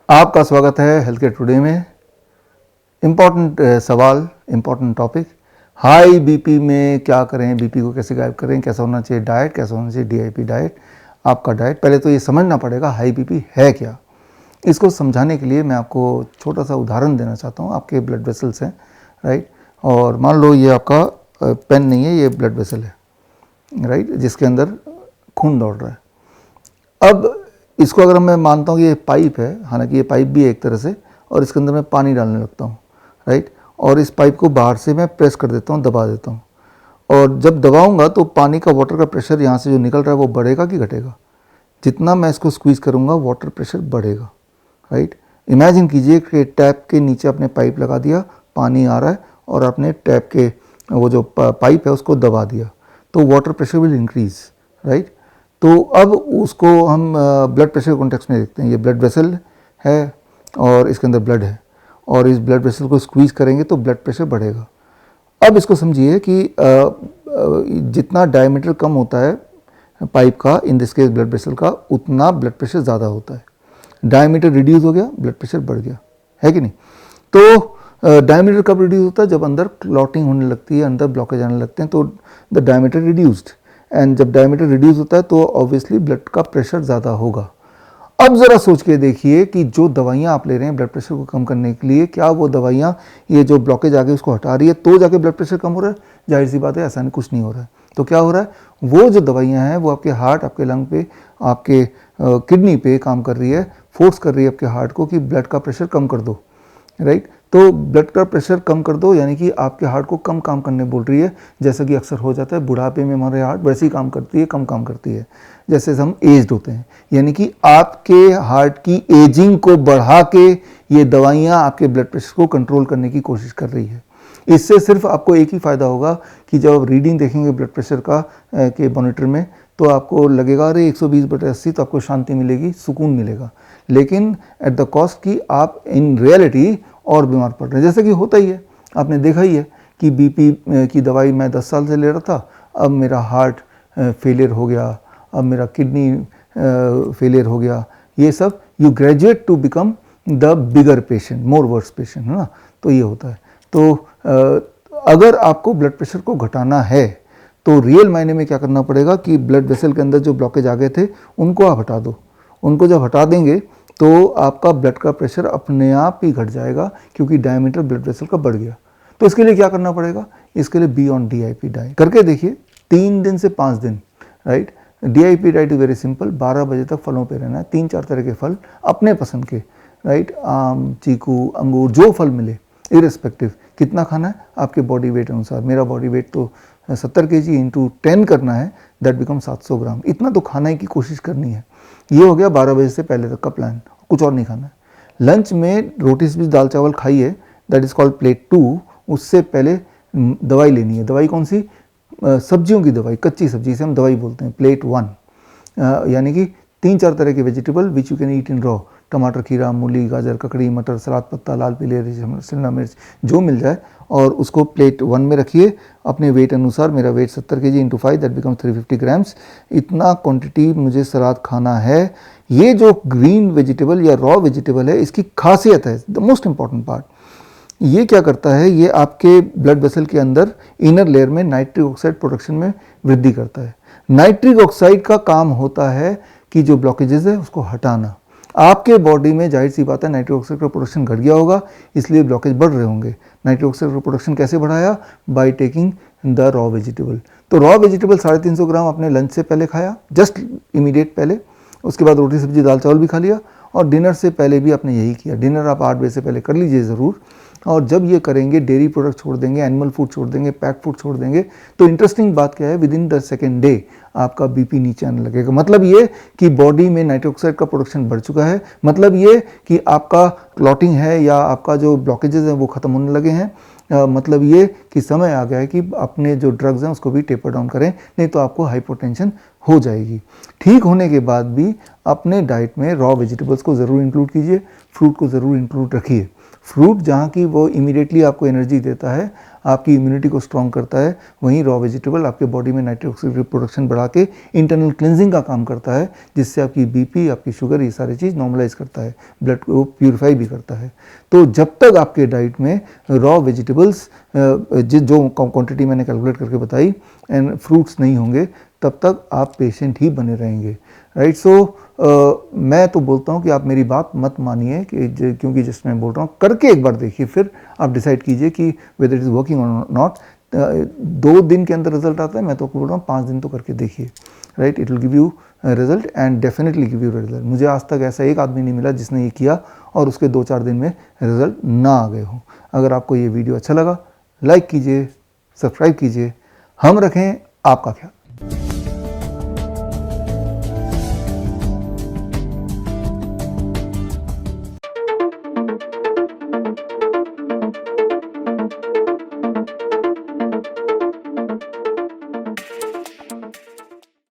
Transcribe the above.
आपका स्वागत है हेल्थ केयर टुडे में। इम्पॉर्टेंट सवाल, इम्पॉर्टेंट टॉपिक, हाई बीपी में क्या करें, बीपी को कैसे गायब करें, कैसा होना चाहिए डाइट, कैसा होना चाहिए डीआईपी डाइट, आपका डाइट। पहले तो ये समझना पड़ेगा हाई बीपी है क्या। इसको समझाने के लिए मैं आपको छोटा सा उदाहरण देना चाहता हूँ। आपके ब्लड वेसल्स हैं, राइट, और मान लो ये आपका पेन नहीं है, ये ब्लड वेसल है, राइट, जिसके अंदर खून दौड़ रहा है। अब इसको अगर मैं मानता हूँ कि ये पाइप है, हालांकि ये पाइप भी है एक तरह से, और इसके अंदर मैं पानी डालने लगता हूँ, राइट, और इस पाइप को बाहर से मैं प्रेस कर देता हूँ, दबा देता हूँ, और जब दबाऊंगा तो पानी का वाटर का प्रेशर यहाँ से जो निकल रहा है वो बढ़ेगा कि घटेगा? जितना मैं इसको स्क्वीज़ करूँगा वाटर प्रेशर बढ़ेगा, राइट। इमेजिन कीजिए कि टैप के नीचे आपने पाइप लगा दिया, पानी आ रहा है, और आपने टैप के वो जो पाइप है उसको दबा दिया, तो water pressure will increase, right. तो अब उसको हम ब्लड प्रेशर कॉन्टेक्स्ट में देखते हैं। ये ब्लड वेसल है और इसके अंदर ब्लड है, और इस ब्लड वेसल को स्क्वीज़ करेंगे तो ब्लड प्रेशर बढ़ेगा। अब इसको समझिए कि जितना डायमीटर कम होता है पाइप का, in this case blood vessel का, उतना ब्लड प्रेशर ज़्यादा होता है। डायमीटर रिड्यूस हो गया, ब्लड प्रेशर बढ़ गया, है कि नहीं? तो डायमीटर कब रिड्यूस होता है? जब अंदर क्लॉटिंग होने लगती है, अंदर ब्लॉकेज आने लगते हैं, तो द डायमीटर रिड्यूस्ड, एंड जब डायमीटर रिड्यूस होता है तो ऑब्वियसली ब्लड का प्रेशर ज़्यादा होगा। अब ज़रा सोच के देखिए कि जो दवाइयाँ आप ले रहे हैं ब्लड प्रेशर को कम करने के लिए, क्या वो दवाइयाँ ये जो ब्लॉकेज आगे उसको हटा रही है तो जाके ब्लड प्रेशर कम हो रहा है? जाहिर सी बात है, ऐसा नहीं, कुछ नहीं हो रहा है। तो क्या हो रहा है? वो जो दवाइयाँ हैं वो आपके हार्ट, आपके लंग पे, आपके किडनी पे काम कर रही है, फोर्स कर रही है आपके हार्ट को कि ब्लड का प्रेशर कम कर दो, राइट। तो ब्लड का प्रेशर कम कर दो यानी कि आपके हार्ट को कम काम करने बोल रही है, जैसा कि अक्सर हो जाता है बुढ़ापे में हमारे हार्ट वैसे ही काम करती है, कम काम करती है जैसे हम एज्ड होते हैं। यानी कि आपके हार्ट की एजिंग को बढ़ा के ये दवाइयाँ आपके ब्लड प्रेशर को कंट्रोल करने की कोशिश कर रही है। इससे सिर्फ आपको एक ही फ़ायदा होगा कि जब आप रीडिंग देखेंगे ब्लड प्रेशर का के मॉनिटर में, तो आपको लगेगा अरे 120/80, तो आपको शांति मिलेगी, सुकून मिलेगा। लेकिन एट द कॉस्ट कि आप इन रियलिटी और बीमार पड़ रहे हैं, जैसे कि होता ही है। आपने देखा ही है कि बीपी की दवाई मैं 10 साल से ले रहा था, अब मेरा हार्ट फेलियर हो गया, अब मेरा किडनी फेलियर हो गया। ये सब you graduate to become the bigger patient, more worse patient, है ना। तो ये होता है। तो अगर आपको ब्लड प्रेशर को घटाना है तो रियल मायने में क्या करना पड़ेगा कि ब्लड वेसल के अंदर जो ब्लॉकेज आ गए थे उनको आप हटा दो। उनको जब हटा देंगे तो आपका ब्लड का प्रेशर अपने आप ही घट जाएगा, क्योंकि डायमीटर ब्लड वेसल का बढ़ गया। तो इसके लिए क्या करना पड़ेगा? इसके लिए बी ऑन डीआईपी डाइट करके देखिए, 3 दिन से 5 दिन, right. DIP diet is very simple. 12 बजे तक फलों पे रहना है, 3-4 तरह के फल अपने पसंद के, राइट, आम, चीकू, अंगूर, जो फल मिले, इरेस्पेक्टिव। कितना खाना है? आपके बॉडी वेट अनुसार। मेरा बॉडी वेट तो 70 kg इंटू 10 करना है, दैट बिकम 700 ग्राम। इतना तो खाने की कोशिश करनी है। ये हो गया 12 बजे से पहले तक का प्लान, कुछ और नहीं खाना है। लंच में रोटी सब्जी दाल चावल खाइए, दैट इज कॉल्ड प्लेट 2। उससे पहले दवाई लेनी है। दवाई कौन सी? सब्जियों की दवाई, कच्ची सब्जी से हम दवाई बोलते हैं, प्लेट 1। यानी कि 3-4 तरह के vegetable which you can eat in raw. टमाटर, खीरा, मूली, गाजर, ककड़ी, मटर, सलाद पत्ता, लाल पीले शिमला मिर्च, जो मिल जाए, और उसको प्लेट 1 में रखिए अपने वेट अनुसार। मेरा weight 70 kg into 5, that become 350 grams. इतना क्वांटिटी मुझे सलाद खाना है। ये जो ग्रीन वेजिटेबल या रॉ वेजिटेबल है, इसकी खासियत है, द मोस्ट इंपॉर्टेंट पार्ट, ये क्या करता है? ये आपके ब्लड वेसल के अंदर इनर लेयर में नाइट्रिक ऑक्साइड प्रोडक्शन में वृद्धि करता है। नाइट्रिक ऑक्साइड का काम होता है कि जो ब्लॉकेजेस है उसको हटाना। आपके बॉडी में जाहिर सी बात है नाइट्रिक ऑक्साइड का प्रोडक्शन घट गया होगा, इसलिए ब्लॉकेज बढ़ रहे होंगे। नाइट्रिक ऑक्साइड का प्रोडक्शन कैसे बढ़ाया? By taking the raw vegetable. तो रॉ वेजिटेबल 350 ग्राम आपने लंच से पहले खाया, जस्ट इमीडिएट पहले। उसके बाद रोटी सब्जी दाल चावल भी खा लिया, और डिनर से पहले भी आपने यही किया। डिनर आप 8 बजे से पहले कर लीजिए ज़रूर। और जब ये करेंगे, डेयरी प्रोडक्ट छोड़ देंगे, एनिमल फूड छोड़ देंगे, पैक फूड छोड़ देंगे, तो इंटरेस्टिंग बात क्या है, with in the second day आपका बीपी नीचे आने लगेगा। मतलब ये कि बॉडी में नाइट्रिक ऑक्साइड का प्रोडक्शन बढ़ चुका है। मतलब ये कि आपका क्लॉटिंग है या आपका जो ब्लॉकेजेस हैं वो ख़त्म होने लगे हैं। मतलब ये कि समय आ गया है कि अपने जो ड्रग्स हैं उसको भी टेपर डाउन करें, नहीं तो आपको हाइपोटेंशन हो जाएगी। ठीक होने के बाद भी अपने डाइट में रॉ वेजिटेबल्स को ज़रूर इंक्लूड कीजिए, फ्रूट को ज़रूर इंक्लूड रखिए। फ्रूट जहाँ की वो इमीडिएटली आपको एनर्जी देता है, आपकी इम्यूनिटी को स्ट्रॉन्ग करता है, वहीं रॉ वेजिटेबल आपके बॉडी में नाइट्रिक ऑक्साइड की प्रोडक्शन बढ़ा के इंटरनल क्लिनजिंग का काम करता है, जिससे आपकी बीपी, आपकी शुगर, ये सारी चीज़ नॉर्मलाइज करता है, ब्लड को प्यूरिफाई भी करता है। तो जब तक आपके डाइट में रॉ वेजिटेबल्स जो क्वांटिटी मैंने कैलकुलेट करके बताई एंड फ्रूट्स नहीं होंगे, तब तक आप पेशेंट ही बने रहेंगे, राइट। सो मैं तो बोलता हूँ कि आप मेरी बात मत मानिए कि क्योंकि जिस मैं बोल रहा हूँ, करके एक बार देखिए, फिर आप डिसाइड कीजिए कि वेदर इट इज़ वर्किंग और नॉट। 2 दिन के अंदर रिजल्ट आता है, मैं तो बोल रहा हूँ 5 दिन तो करके देखिए, right. It will give you result and definitely give you result. मुझे आज तक ऐसा एक आदमी नहीं मिला जिसने ये किया और उसके 2-4 दिन में रिजल्ट ना आ गए हों। अगर आपको ये वीडियो अच्छा लगा, लाइक कीजिए, सब्सक्राइब कीजिए। हम रखें आपका ख्याल।